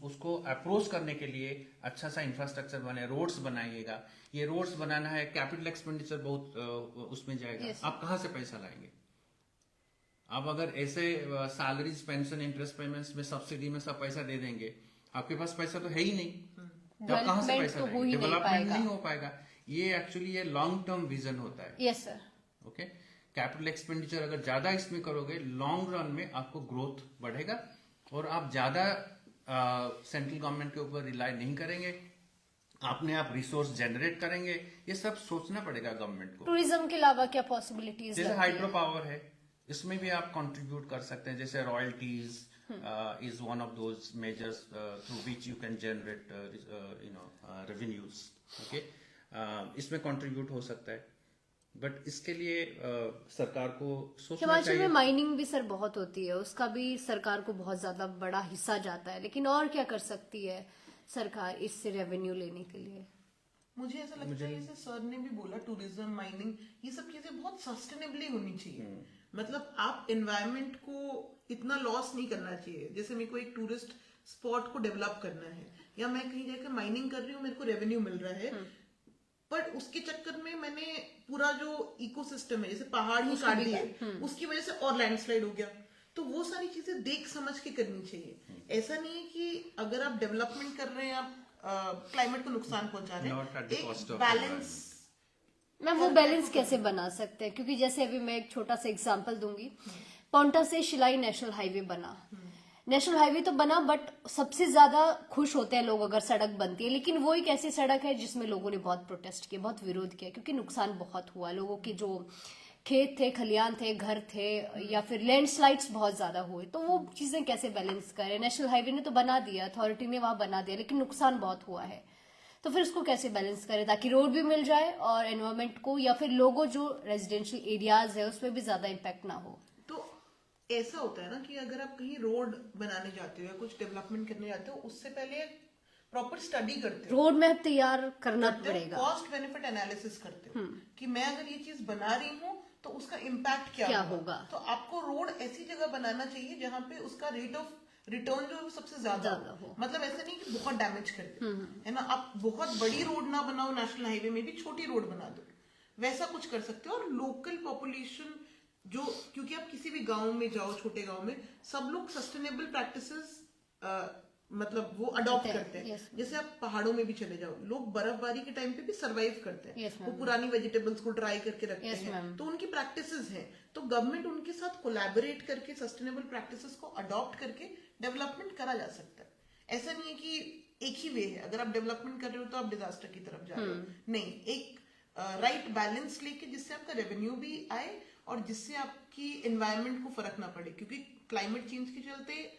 उसको अप्रोच करने के लिए अच्छा सा इंफ्रास्ट्रक्चर बने, रोड्स बनाइएगा। ये रोड्स बनाना है, कैपिटल एक्सपेंडिचर बहुत उसमें जाएगा। Yes. आप कहाँ से पैसा लाएंगे? आप अगर ऐसे सैलरीज, पेंशन, इंटरेस्ट पेमेंट्स में, सब्सिडी में सब पैसा दे देंगे, आपके पास पैसा तो है ही नहीं, तो आप कहाँ से Development पैसा तो हो लाएंगे? ही नहीं डेवलपमेंट पाएगा। नहीं हो पाएगा। ये एक्चुअली ये लॉन्ग टर्म विजन होता है। Yes sir. Okay, capital expenditure अगर ज्यादा इसमें करोगे, लॉन्ग रन में आपको ग्रोथ बढ़ेगा, और आप ज्यादा सेंट्रल गवर्नमेंट के ऊपर रिलाई नहीं करेंगे, अपने आप रिसोर्स जनरेट करेंगे। ये सब सोचना पड़ेगा गवर्नमेंट को। टूरिज्म के अलावा क्या पॉसिबिलिटीज जैसे हाइड्रो पावर है, इसमें भी आप कंट्रीब्यूट कर सकते हैं। जैसे royalties is one of those measures through which you can generate revenues. Okay, इसमें कंट्रीब्यूट हो सकता है, बट इसके लिए सरकार को सोचना हिमाचल चाहिए। में माइनिंग भी सर बहुत होती है, उसका भी सरकार को बहुत ज्यादा बड़ा हिस्सा जाता है, लेकिन और क्या कर सकती है सरकार इससे रेवेन्यू लेने के लिए? मुझे ऐसा लगता है, जैसे सर ने भी बोला, टूरिज्म, माइनिंग, ये सब चीजें बहुत सस्टेनेबली होनी चाहिए। मतलब आप एनवायरनमेंट को इतना लॉस नहीं करना चाहिए। जैसे मेरे को एक टूरिस्ट स्पॉट को डेवलप करना है, या मैं कहीं जाकर माइनिंग कर रही हूँ, मेरे को रेवेन्यू मिल रहा है, बट उसके चक्कर में मैंने पूरा जो इकोसिस्टम है, जैसे पहाड़ ही काट दिए, उसकी वजह से और लैंडस्लाइड हो गया। तो वो सारी चीजें देख समझ के करनी चाहिए। ऐसा नहीं है कि अगर आप डेवलपमेंट कर रहे हैं, आप क्लाइमेट को नुकसान पहुंचा रहे Not at the हैं। cost एक of बैलेंस, मैम वो बैलेंस कैसे बना सकते हैं? क्योंकि जैसे अभी मैं एक छोटा सा एग्जांपल दूंगी, पाउंटा से शिलाई नेशनल हाईवे बना, नेशनल हाईवे तो बना, बट सबसे ज्यादा खुश होते हैं लोग अगर सड़क बनती है, लेकिन वो एक ऐसी सड़क है जिसमें लोगों ने बहुत प्रोटेस्ट किया, बहुत विरोध किया, क्योंकि नुकसान बहुत हुआ। लोगों के जो खेत थे, खलियान थे, घर थे, या फिर लैंडस्लाइड्स बहुत ज्यादा हुए, तो वो चीजें कैसे बैलेंस करें? नेशनल हाईवे ने तो बना दिया, अथॉरिटी ने वहां बना दिया, लेकिन नुकसान बहुत हुआ है, तो फिर उसको कैसे बैलेंस करें ताकि रोड भी मिल जाए और एनवायरमेंट को या फिर लोगों जो रेजिडेंशियल एरियाज है उसमें भी ज्यादा इम्पैक्ट ना हो? तो ऐसा होता है ना कि अगर आप कहीं रोड बनाने जाते हो या कुछ डेवलपमेंट करने जाते हो, उससे पहले प्रॉपर स्टडी करते हो, रोड मैप तैयार करना पड़ेगा, कॉस्ट बेनिफिट एनालिसिस करते हो कि मैं अगर ये चीज बना रही हूँ तो उसका इम्पैक्ट क्या होगा। तो आपको रोड ऐसी जगह बनाना चाहिए जहाँ पे उसका रेट ऑफ रिटर्न जो है वो सबसे ज्यादा हो। मतलब ऐसा नहीं कि बहुत डैमेज कर दे, है ना। आप बहुत बड़ी रोड ना बनाओ, नेशनल हाईवे में भी छोटी रोड बना दो, वैसा कुछ कर सकते हो। और लोकल पॉपुलेशन जो, क्योंकि आप किसी भी गांव में जाओ, छोटे गांव में, सब लोग सस्टेनेबल प्रैक्टिसेस मतलब वो अडॉप्ट करते हैं। जैसे आप पहाड़ों में भी चले जाओ, लोग बर्फबारी के टाइम पे भी सरवाइव करते हैं, वो पुरानी वेजिटेबल्स को ड्राई करके रखते हैं, तो उनकी प्रैक्टिसेस हैं। तो गवर्नमेंट उनके साथ कोलैबोरेट करके सस्टेनेबल प्रैक्टिसेस को अडॉप्ट करके डेवलपमेंट करा जा सकता है। ऐसा नहीं है कि एक ही वे है, अगर आप डेवलपमेंट कर रहे हो तो आप डिजास्टर की तरफ जा रहे हो, नहीं। एक राइट बैलेंस लेके जिससे आपका रेवेन्यू भी आए और जिससे आपकी एनवायरनमेंट को फर्क ना पड़े, क्योंकि क्लाइमेट चेंज के चलते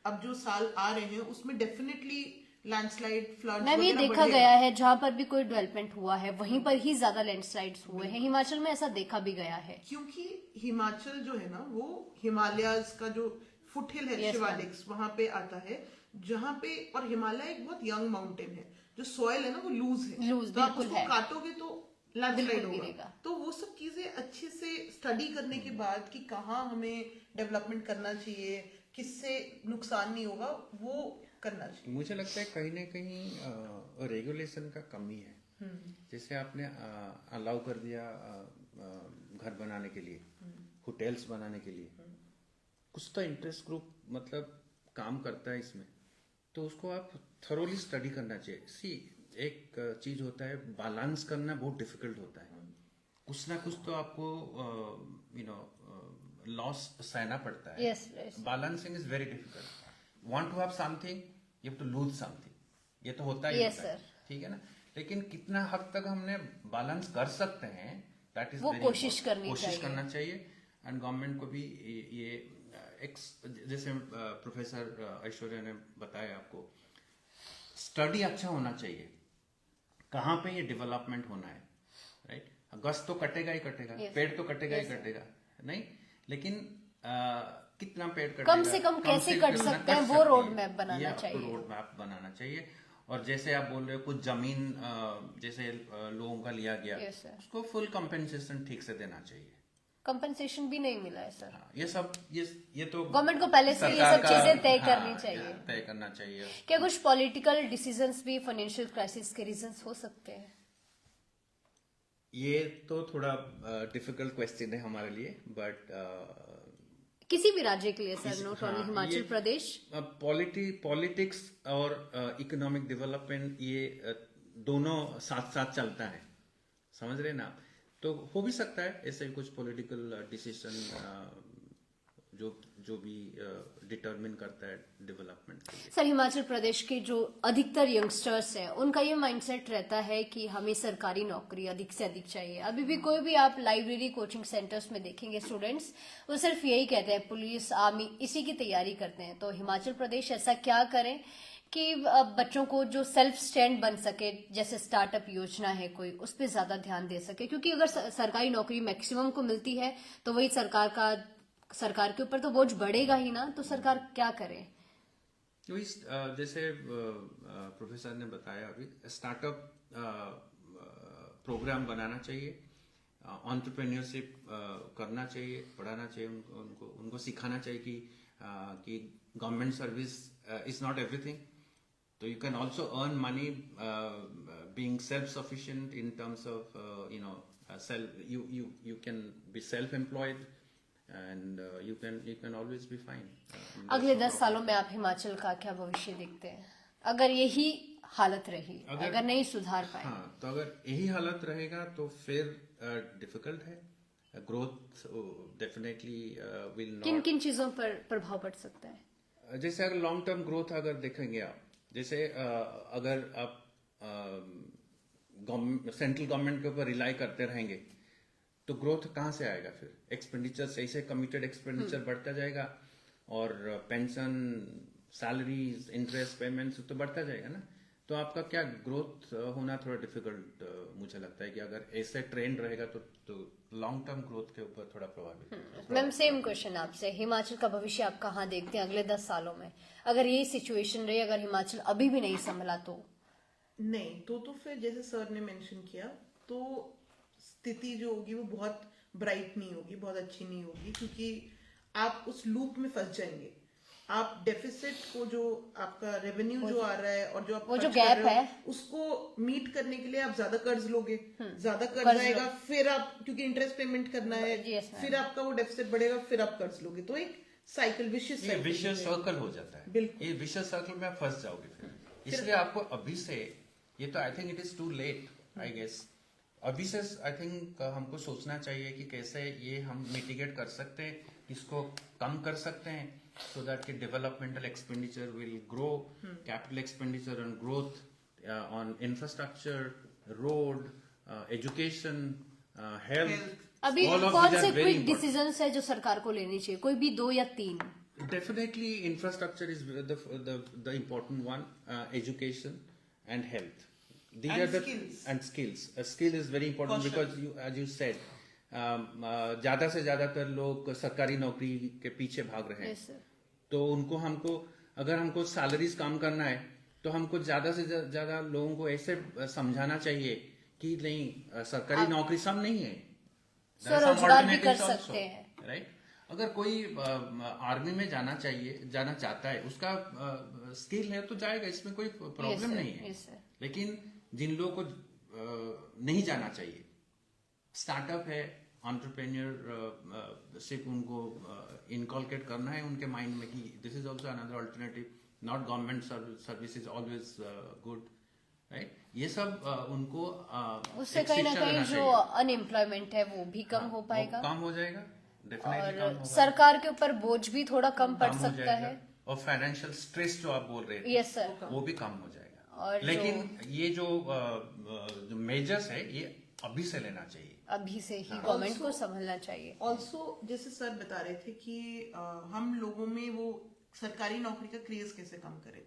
अब जो साल आ रहे हैं उसमें डेफिनेटली लैंडस्लाइड, फ्लड, मैम ये देखा गया है जहां पर भी कोई डेवलपमेंट हुआ है वहीं पर ही ज्यादा लैंडस्लाइड्स हुए हैं। हिमाचल में ऐसा देखा भी गया है, क्योंकि हिमाचल जो है ना वो हिमालयाज का जो फुटहिल है, शिवालिक्स, वहां पे आता है, जहां पे, और हिमालय एक बहुत यंग माउंटेन है, जो सॉइल है ना वो लूज है, तो आप उसको काटोगे तो लैंडस्लाइड होगा। तो वो सब चीजें अच्छे से स्टडी करने के बाद कि कहाँ हमें डेवलपमेंट करना चाहिए, किससे नुकसान नहीं होगा, वो करना चाहिए। मुझे लगता है कहीं ना कहीं रेगुलेशन का कमी है। जैसे आपने अलाउ कर दिया घर बनाने के लिए, होटल्स बनाने के लिए, कुछ तो इंटरेस्ट ग्रुप मतलब काम करता है इसमें, तो उसको आप थरोली स्टडी करना चाहिए। सी, एक चीज होता है, बैलेंस करना बहुत डिफिकल्ट होता है। कुछ ना कुछ तो आपको लॉस सहना पड़ता है। Yes, yes. Balancing is very difficult. Want to have something, you have to lose something. ये तो होता ही Yes, होता है, sir. ठीक है ना। लेकिन कितना हद तक हमने बैलेंस कर सकते हैं, दैट इज वो कोशिश करनी कोशिश चाहिए। करना चाहिए। एंड गवर्नमेंट को भी ये एक, जैसे प्रोफेसर ऐश्वर्या ने बताया आपको, स्टडी अच्छा होना चाहिए, कहाँ पे ये डेवलपमेंट होना है, राइट। गस तो कटेगा ही कटेगा, Yes. पेड़ तो कटेगा Yes, ही sir. कटेगा, नहीं, लेकिन कितना पेड़ कटेगा, कम से कम कैसे से कट क्यों ना सकते हैं, कट वो सकती रोड है। मैप बनाना ये आपको चाहिए। रोड मैप बनाना चाहिए। और जैसे आप बोल रहे हो, कुछ जमीन जैसे लोगों का लिया गया, Yes, sir. उसको फुल कंपेंसेशन ठीक से देना चाहिए। कंपनसेशन भी नहीं मिला है सर। हाँ, ये सब ये तो गवर्नमेंट को पहले से ये सरकार सब का, चीजें तय हाँ, करनी चाहिए। तय करना चाहिए। क्या कुछ पॉलिटिकल डिसीजंस भी फाइनेंशियल क्राइसिस के रीजंस हो सकते हैं? ये तो थोड़ा डिफिकल्ट क्वेश्चन है हमारे लिए, बट किसी भी राज्य के लिए sir, not only Himachal Pradesh. Politics और इकोनॉमिक डेवलपमेंट, ये दोनों साथ साथ चलता है, समझ रहे ना आप। तो हो भी सकता है ऐसे कुछ पॉलिटिकल डिसीजन जो भी डिटरमिन करता है डेवलपमेंट के लिए। सर, हिमाचल प्रदेश के जो अधिकतर यंगस्टर्स हैं, उनका ये माइंडसेट रहता है कि हमें सरकारी नौकरी अधिक से अधिक चाहिए। अभी भी कोई भी आप लाइब्रेरी, कोचिंग सेंटर्स में देखेंगे स्टूडेंट्स, वो सिर्फ यही कहते हैं पुलिस, आर्मी, इसी की तैयारी करते हैं। तो हिमाचल प्रदेश ऐसा क्या करें कि बच्चों को जो सेल्फ स्टैंड बन सके, जैसे स्टार्टअप योजना है कोई, उस पर ज्यादा ध्यान दे सके? क्योंकि अगर सरकारी नौकरी मैक्सिमम को मिलती है तो वही सरकार के ऊपर तो बोझ बढ़ेगा ही ना। तो सरकार क्या करे? तो जैसे प्रोफेसर ने बताया, अभी स्टार्टअप प्रोग्राम बनाना चाहिए, एंटरप्रेन्योरशिप करना चाहिए, पढ़ाना चाहिए उनको सिखाना चाहिए कि government service is not everything. तो you can also earn money being self sufficient in terms of you can be self-employed and you can always be fine. अगले 10 सालों में आप हिमाचल का क्या भविष्य देखते हैं, अगर यही हालत रही, अगर नहीं सुधार पाए? हाँ, तो अगर यही हालत रहेगा तो फिर डिफिकल्ट है। Growth definitely will not. किन किन चीजों पर प्रभाव पड़ सकता है? जैसे अगर लॉन्ग टर्म ग्रोथ अगर देखेंगे आप, जैसे अगर आप सेंट्रल गवर्नमेंट के ऊपर रिलाई करते रहेंगे तो ग्रोथ कहाँ से आएगा? फिर एक्सपेंडिचर सही से कमिटेड एक्सपेंडिचर बढ़ता जाएगा और पेंशन, सैलरीज, इंटरेस्ट पेमेंट्स तो बढ़ता जाएगा ना। तो आपका क्या ग्रोथ होना थोड़ा डिफिकल्ट मुझे लगता है कि अगर ऐसे ट्रेंड रहेगा तो लॉन्ग टर्म ग्रोथ के ऊपर थोड़ा प्रभावित। मैम, सेम क्वेश्चन आपसे, हिमाचल का भविष्य आप कहाँ देखते हैं अगले 10 सालों में? अगर यही सिचुएशन रही, अगर हिमाचल अभी भी नहीं संभला तो? नहीं तो फिर जैसे सर ने मेंशन किया, तो स्थिति जो होगी वो बहुत ब्राइट नहीं होगी, बहुत अच्छी नहीं होगी, क्योंकि आप उस लूप में फंस जाएंगे। आप डेफिसिट को, जो आपका रेवेन्यू जो आ रहा है और जो आप वो जो खर्च कर गैप रहे हो, है, उसको मीट करने के लिए आप ज्यादा कर्ज लोगे, ज्यादा कर्ज आएगा, फिर आप क्योंकि इंटरेस्ट पेमेंट करना है, Yes, ma'am. फिर आपका वो डेफिसिट बढ़ेगा, फिर आप कर्ज लोगे, तो एक साइकिल, विशियस सर्कल हो जाता है। बिल्कुल। ये विशियस सर्कल में आप फंस जाओगे फिर। इसलिए आपको अभी से, ये तो I think it is too late, I guess, अभी से आई थिंक हमको सोचना चाहिए कि कैसे ये हम मिटिगेट कर सकते हैं, इसको कम कर सकते हैं, so that the developmental expenditure will grow, capital expenditure and growth on infrastructure, road, education, health. अभी all of कौन these से are very quick important. Decisions है जो सरकार को लेनी चाहिए? कोई भी 2 या 3? Definitely infrastructure is the important one, education and health. These And are the skills. and skills. A skill is very important Caution. because as you said, ज्यादा से ज्यादातर लोग सरकारी नौकरी के पीछे भाग रहे हैं। Yes, sir. तो हमको अगर हमको सैलरीज कम करना है तो हमको ज्यादा से ज्यादा लोगों को ऐसे समझाना चाहिए कि नहीं, सरकारी नौकरी सब नहीं है, स्वरोजगार भी कर सकते हैं, राइट। अगर कोई आर्मी में जाना चाहता है, उसका स्किल है तो जाएगा, इसमें कोई प्रॉब्लम नहीं है। yes, sir. लेकिन जिन लोगों को नहीं जाना चाहिए, स्टार्टअप है, एंटरप्रेन्योरशिप उनको इनकॉलकेट करना है उनके माइंड में कि this is also another alternative not government service is always good, right? ये सब उनको उससे एक कहीं ना शिक्षा कहीं देना जो चाहिए। अनएम्प्लॉयमेंट है वो भी कम हाँ, हो वो पाएगा कम हो जाएगा, डेफिनेटली कम और होगा, सरकार के ऊपर बोझ भी थोड़ा कम पड़ कम हो सकता जाएगा। है। और फाइनेंशियल स्ट्रेस जो आप बोल रहे थे, यस सर। वो भी कम हो जाएगा। और लेकिन ये जो मेजर्स है ये अभी से लेना चाहिए। अभी से ही गवर्नमेंट को संभलना चाहिए। ऑल्सो जैसे सर बता रहे थे कि हम लोगों में वो सरकारी नौकरी का क्रेज कैसे कम करें,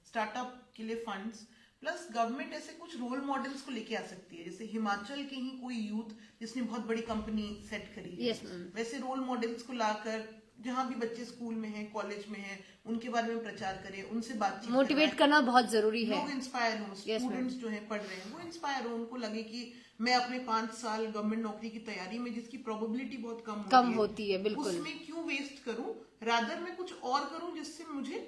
स्टार्टअप के लिए फंड्स, प्लस गवर्नमेंट ऐसे कुछ रोल मॉडल्स को लेके आ सकती है। जैसे हिमाचल के ही कोई यूथ जिसने बहुत बड़ी कंपनी सेट करी है, Yes, ma'am. वैसे रोल मॉडल्स को लाकर जहाँ भी बच्चे स्कूल में हैं, कॉलेज में हैं, उनके बारे में प्रचार करें, उनसे बातचीत मोटिवेट करवाएं। करना बहुत जरूरी है। लोग इंस्पायर हो, Yes, स्टूडेंट्स जो है पढ़ रहे हैं वो इंस्पायर हो, उनको लगे कि मैं अपने 5 साल गवर्नमेंट नौकरी की तैयारी में, जिसकी प्रोबेबिलिटी बहुत कम होती है, बिल्कुल। उसमें क्यों वेस्ट करूं, रादर मैं कुछ और करूं जिससे मुझे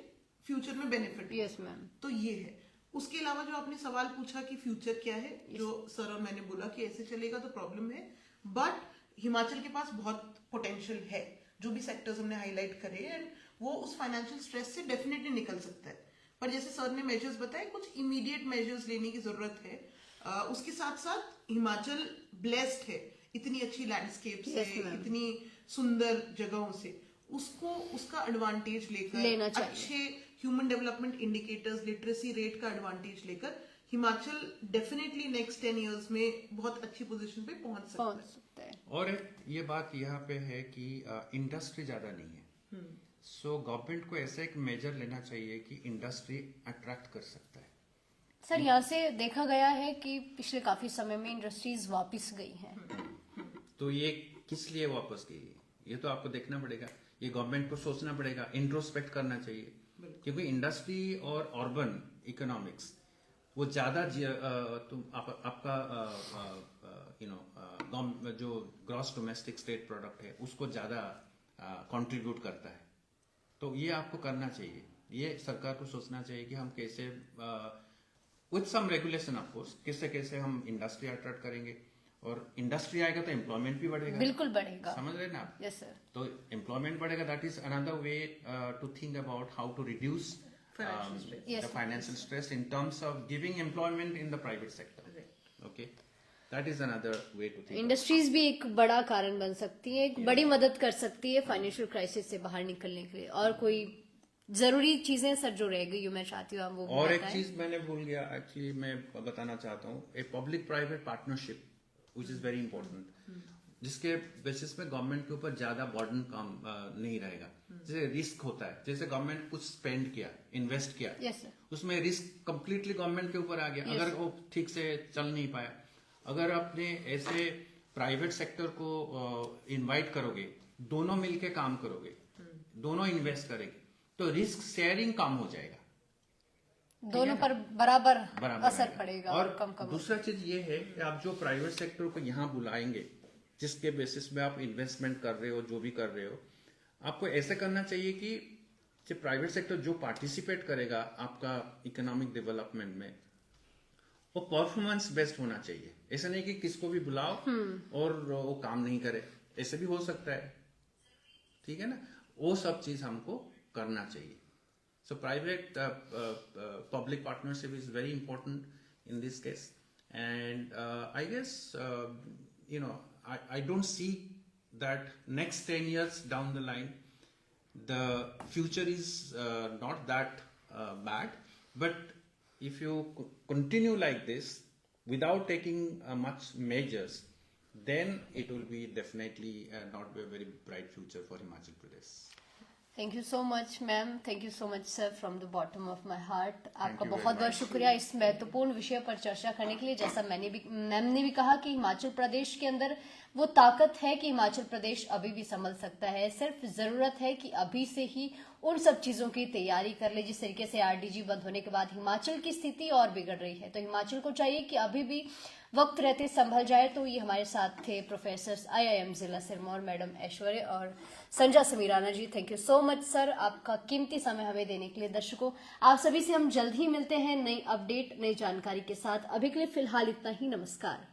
फ्यूचर में बेनिफिट। Yes ma'am. तो ये है। उसके अलावा जो आपने सवाल पूछा कि फ्यूचर क्या है, जो सर और मैंने बोला कि ऐसे चलेगा तो प्रॉब्लम है, बट हिमाचल के पास बहुत पोटेंशियल है। जो भी सेक्टर्स हमने हाईलाइट करे एंड वो उस फाइनेंशियल स्ट्रेस से डेफिनेटली निकल सकता है। पर जैसे सर ने मेजर्स बताए, कुछ इमीडिएट मेजर्स लेने की जरूरत है। उसके साथ साथ हिमाचल ब्लेस्ड है इतनी अच्छी लैंडस्केप से, इतनी सुंदर जगहों से, उसको उसका एडवांटेज लेकर, अच्छे human development indicators, literacy rate का एडवांटेज लेकर हिमाचल डेफिनेटली नेक्स्ट 10 इयर्स में बहुत अच्छी पोजीशन पे पहुंच सकता है। और ये बात यहाँ पे है कि इंडस्ट्री ज्यादा नहीं है, सो गवर्नमेंट को ऐसा एक मेजर लेना चाहिए कि इंडस्ट्री अट्रैक्ट कर सकता है। सर यहाँ से देखा गया है कि पिछले काफी समय में इंडस्ट्रीज वापस गई हैं। तो ये किस लिए वापस गई है, ये तो आपको देखना पड़ेगा, ये गवर्नमेंट को सोचना पड़ेगा, इंट्रोस्पेक्ट करना चाहिए। क्योंकि इंडस्ट्री और अर्बन इकोनॉमिक्स वो ज्यादा आपका जो ग्रॉस डोमेस्टिक स्टेट प्रोडक्ट है उसको ज्यादा कंट्रीब्यूट करता है। तो ये आपको करना चाहिए, ये सरकार को सोचना चाहिए कि हम कैसे with some regulation of course कैसे हम इंडस्ट्री अट्रैक्ट करेंगे। और इंडस्ट्री आएगा तो एम्प्लॉयमेंट भी बढ़ेगा, बिल्कुल बढ़ेगा, समझ रहे हैं ना आप? Yes sir. तो एम्प्लॉयमेंट बढ़ेगा, that is another way to think about how to reduce the financial stress in terms of giving employment in the private sector. Okay, that is another way to think. Industries भी एक बड़ा कारण बन सकती है, एक बड़ी मदद कर सकती है फाइनेंशियल क्राइसिस से बाहर निकलने के लिए। और कोई जरूरी चीजें सर जो रह गई मैं चाहती हूँ वो और एक चीज मैंने भूल गया, एक्चुअली मैं बताना चाहता हूँ, a public private partnership which is very important, जिसके बेसिस में गवर्नमेंट के ऊपर ज्यादा बर्डन काम नहीं रहेगा। जैसे रिस्क होता है, जैसे गवर्नमेंट कुछ स्पेंड किया, इन्वेस्ट किया, yes, उसमें रिस्क कंप्लीटली गवर्नमेंट के ऊपर आ गया। अगर वो ठीक से चल नहीं पाया, अगर आपने ऐसे प्राइवेट सेक्टर को इनवाइट करोगे, दोनों मिलके काम करोगे, दोनों इन्वेस्ट करेंगे, तो रिस्क शेयरिंग कम हो जाएगा, दोनों पर बराबर असर आएगा। पड़ेगा और कम दूसरा चीज ये है कि आप जो प्राइवेट सेक्टर को यहाँ बुलाएंगे, जिसके बेसिस में आप इन्वेस्टमेंट कर रहे हो, जो भी कर रहे हो, आपको ऐसे करना चाहिए कि जो प्राइवेट सेक्टर जो पार्टिसिपेट करेगा आपका इकोनॉमिक डेवलपमेंट में, वो परफॉर्मेंस बेस्ड होना चाहिए। ऐसा नहीं कि किसको भी बुलाओ और वो काम नहीं करे, ऐसे भी हो सकता है, ठीक है ना? वो सब चीज हमको करना चाहिए। So private public partnership is very important in this case, and I guess I don't see that next 10 years down the line the future is not that bad, but if you continue like this without taking much measures, then it will be definitely not a very bright future for Himachal Pradesh. Thank you so much ma'am, thank you so much sir from the bottom of my heart. आपका you बहुत very बहुत शुक्रिया इस महत्वपूर्ण विषय पर चर्चा करने के लिए। जैसा मैम ने भी कहा कि हिमाचल प्रदेश के अंदर वो ताकत है कि हिमाचल प्रदेश अभी भी संभल सकता है, सिर्फ जरूरत है कि अभी से ही उन सब चीजों की तैयारी कर ले। जिस तरीके से आरडीजी बंद होने के बाद हिमाचल की स्थिति और बिगड़ रही है, तो हिमाचल को चाहिए कि अभी भी वक्त रहते संभल जाए। तो ये हमारे साथ थे प्रोफेसर IIM जिला सिरमौर मैडम ऐश्वर्य और Sanjay Samirana ji. Thank you so much sir, आपका कीमती समय हमें देने के लिए। दर्शकों, आप सभी से हम जल्द ही मिलते हैं नई अपडेट, नई जानकारी के साथ। अभी के लिए फिलहाल इतना ही, नमस्कार।